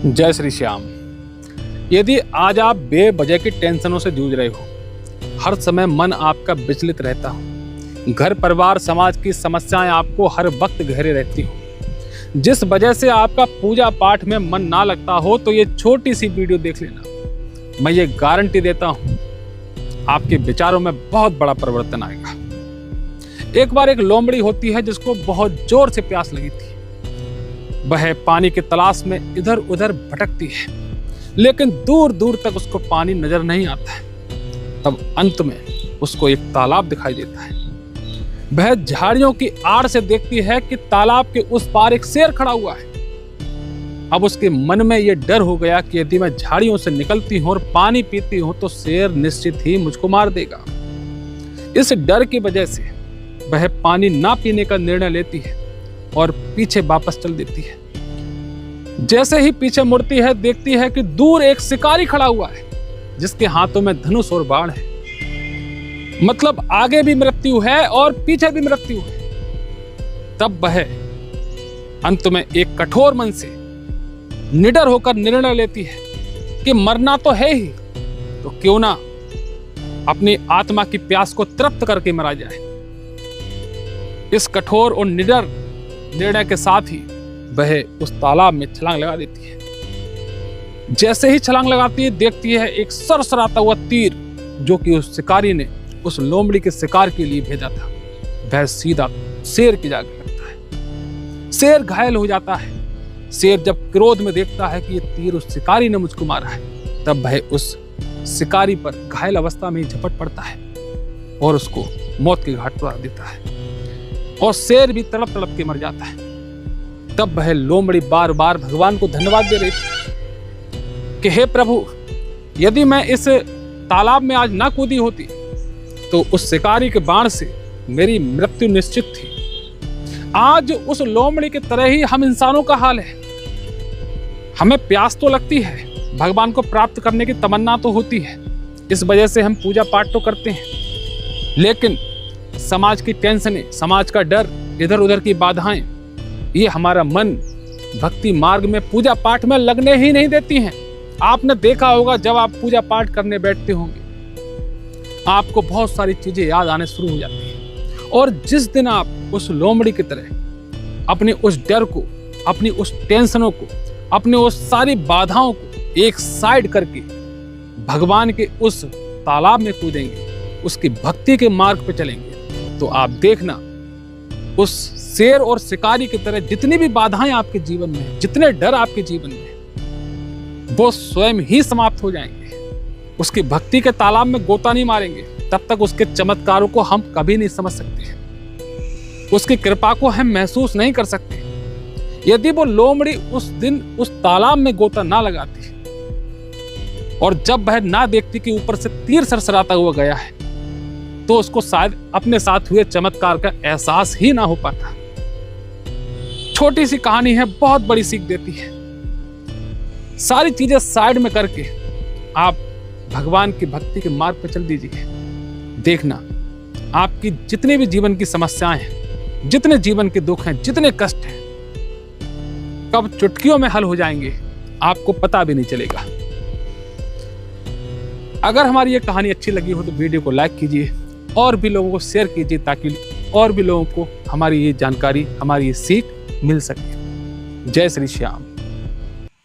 जय श्री श्याम। यदि आज आप बेवजह की टेंशनों से जूझ रहे हो, हर समय मन आपका विचलित रहता हो, घर परिवार समाज की समस्याएं आपको हर वक्त घेरे रहती हो, जिस वजह से आपका पूजा पाठ में मन ना लगता हो, तो ये छोटी सी वीडियो देख लेना। मैं ये गारंटी देता हूं आपके विचारों में बहुत बड़ा परिवर्तन आएगा। एक बार एक लोमड़ी होती है जिसको बहुत जोर से प्यास लगी थी। वह पानी की तलाश में इधर उधर भटकती है, लेकिन दूर दूर तक उसको पानी नजर नहीं आता है। तब अंत में उसको एक तालाब दिखाई देता है। वह झाड़ियों की आड़ से देखती है कि तालाब के उस पार एक शेर खड़ा हुआ है। अब उसके मन में यह डर हो गया कि यदि मैं झाड़ियों से निकलती हूं और पानी पीती हूं तो शेर निश्चित ही मुझको मार देगा। इस डर की वजह से वह पानी ना पीने का निर्णय लेती है और पीछे वापस चल देती है। जैसे ही पीछे मुड़ती है, देखती है कि दूर एक शिकारी खड़ा हुआ है जिसके हाथों में धनुष और बाण है। मतलब आगे भी मृत्यु है और पीछे भी मृत्यु है। तब वह अंत में एक कठोर मन से निडर होकर निर्णय लेती है कि मरना तो है ही, तो क्यों ना अपनी आत्मा की प्यास को तृप्त करके मरा जाए। इस कठोर और निडर निर्णय के साथ ही वह उस तालाब में छलांग लगा देती है। जैसे ही छलांग लगाती है, देखती है एक सरसराता हुआ तीर जो कि उस शिकारी ने उस लोमड़ी के शिकार के लिए भेजा था, वह सीधा शेर की जाकर लगता है। शेर घायल हो जाता है। शेर जब क्रोध में देखता है कि ये तीर उस शिकारी ने मुझको मारा है, तब वह उस शिकारी पर घायल अवस्था में ही झपट पड़ता है और उसको मौत के घाट पर देता है। और शेर भी तड़प तड़प के मर जाता है। तब वह लोमड़ी बार बार भगवान को धन्यवाद दे रही थी कि हे प्रभु, यदि मैं इस तालाब में आज ना कूदी होती तो उस शिकारी के बाण से मेरी मृत्यु निश्चित थी। आज उस लोमड़ी की तरह ही हम इंसानों का हाल है। हमें प्यास तो लगती है, भगवान को प्राप्त करने की तमन्ना तो होती है, इस वजह से हम पूजा पाठ तो करते हैं, लेकिन समाज की टेंशनें, समाज का डर, इधर उधर की बाधाएं, ये हमारा मन भक्ति मार्ग में पूजा पाठ में लगने ही नहीं देती हैं। आपने देखा होगा जब आप पूजा पाठ करने बैठते होंगे, आपको बहुत सारी चीजें याद आने शुरू हो जाती हैं। और जिस दिन आप उस लोमड़ी की तरह अपने उस डर को, अपनी उस टेंशनों को, अपने उस सारी बाधाओं को एक साइड करके भगवान के उस तालाब में कूदेंगे, उसकी भक्ति के मार्ग पे चलेंगे, तो आप देखना उस शेर और शिकारी की तरह जितनी भी बाधाएं आपके जीवन में, जितने डर आपके जीवन में, वो स्वयं ही समाप्त हो जाएंगे। उसकी भक्ति के तालाब में गोता नहीं मारेंगे, तब तक उसके चमत्कारों को हम कभी नहीं समझ सकते, उसकी कृपा को हम महसूस नहीं कर सकते। यदि वो लोमड़ी उस दिन उस तालाब में गोता ना लगाती और जब वह ना देखती कि ऊपर से तीर सरसराता हुआ गया है, तो उसको शायद अपने साथ हुए चमत्कार का एहसास ही ना हो पाता। छोटी सी कहानी है, बहुत बड़ी सीख देती है। सारी चीजें साइड में करके आप भगवान की भक्ति के मार्ग पर चल दीजिए। देखना आपकी जितनी भी जीवन की समस्याएं हैं, जितने जीवन के दुख हैं, जितने कष्ट हैं, कब चुटकियों में हल हो जाएंगे, आपको पता भी नहीं चलेगा। अगर हमारी ये कहानी अच्छी लगी हो तो वीडियो को लाइक कीजिए और भी लोगों को शेयर कीजिए, ताकि और भी लोगों को हमारी ये जानकारी, हमारी ये सीख मिल सके। जय श्री श्याम।